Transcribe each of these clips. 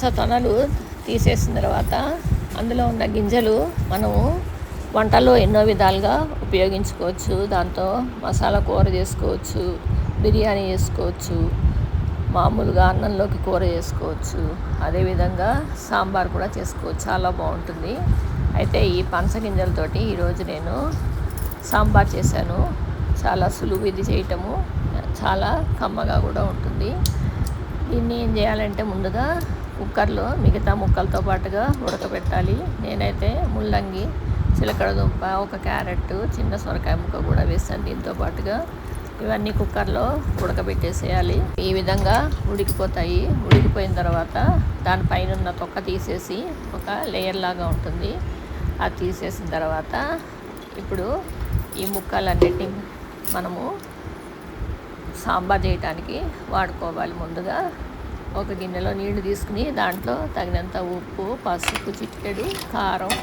తొనలు తీసేసిన తర్వాత అందులో ఉన్న గింజలు మనము వంటల్లో ఎన్నో విధాలుగా ఉపయోగించుకోవచ్చు. దాంతో మసాలా కూర చేసుకోవచ్చు, బిర్యానీ చేసుకోవచ్చు, మామూలుగా అన్నంలోకి కూర చేసుకోవచ్చు, అదేవిధంగా సాంబార్ కూడా చేసుకోవచ్చు. చాలా బాగుంటుంది. అయితే ఈ పనస గింజలతోటి ఈరోజు నేను సాంబార్ చేశాను. చాలా సులువు ఇది చేయటము, చాలా కమ్మగా కూడా ఉంటుంది. దీన్ని ఏం చేయాలంటే ముందుగా కుక్కర్లో మిగతా ముక్కలతో పాటుగా ఉడకబెట్టాలి. నేనైతే ముల్లంగి, చిలకడ దుంప, ఒక క్యారెట్, చిన్న సొరకాయ ముక్క కూడా వేసాను దీంతో పాటుగా. ఇవన్నీ కుక్కర్లో ఉడకబెట్టేసేయాలి. ఈ విధంగా ఉడికిపోతాయి. ఉడికిపోయిన తర్వాత దానిపైన ఉన్న తొక్క తీసేసి ఒక లేయర్ లాగా ఉంటుంది, అది తీసేసిన తర్వాత ఇప్పుడు ఈ ముక్కలన్నిటిని మనము సాంబార్ చేయటానికి వాడుకోవాలి. ముందుగా ఒక గిన్నెలో నీళ్లు తీసుకుని దాంట్లో తగినంత ఉప్పు, పసుపు, చిటికెడు కారం,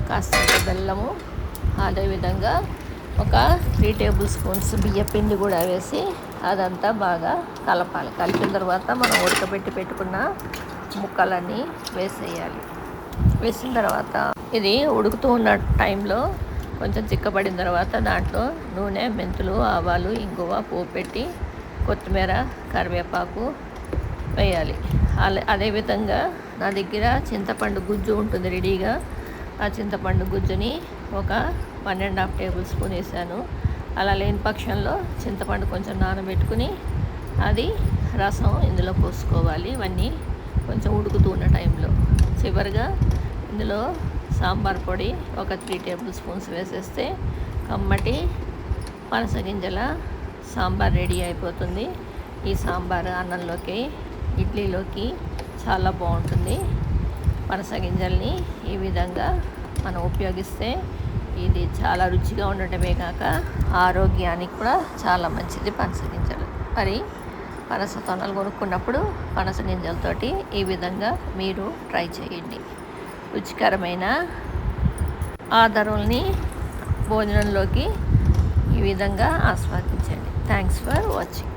కాస్తంత బెల్లము, అదేవిధంగా ఒక 3 టేబుల్ స్పూన్స్ బియ్యపిండి కూడా వేసి అదంతా బాగా కలపాలి. కలిపిన తర్వాత మనం ఉడకబెట్టి పెట్టుకున్న ముక్కలన్నీ వేసేయాలి. వేసిన తర్వాత ఇది ఉడుకుతూ ఉన్న టైంలో కొంచెం చిక్కబడిన తర్వాత దాంట్లో నూనె, మెంతులు, ఆవాలు, ఇంగువ, పోపు పెట్టి కొత్తిమీర, కరివేపాకు వేయాలి. అదేవిధంగా నా దగ్గర చింతపండు గుజ్జు ఉంటుంది రెడీగా. ఆ చింతపండు గుజ్జుని ఒక 1.5 టేబుల్ స్పూన్ వేసాను. అలా లేని పక్షంలో చింతపండు కొంచెం నానబెట్టుకుని అది రసం ఇందులో పోసుకోవాలి. ఇవన్నీ కొంచెం ఉడుకుతూ ఉన్న టైంలో చివరిగా ఇందులో సాంబార్ పొడి ఒక 3 టేబుల్ స్పూన్స్ వేసేస్తే కమ్మటి పనస గింజల సాంబార్ రెడీ అయిపోతుంది. ఈ సాంబార్ అన్నంలోకి, ఇడ్లీలోకి చాలా బాగుంటుంది. పనస గింజల్ని ఈ విధంగా మనం ఉపయోగిస్తే ఇది చాలా రుచిగా ఉండటమే కాక ఆరోగ్యానికి కూడా చాలా మంచిది పనస గింజలు. మరి పనస తొనలు కొనుక్కున్నప్పుడు పనస గింజలతోటి ఈ విధంగా మీరు ట్రై చేయండి. రుచికరమైన ఆదరుల్ని భోజనంలోకి ఈ విధంగా ఆస్వాదించండి. Thanks for watching.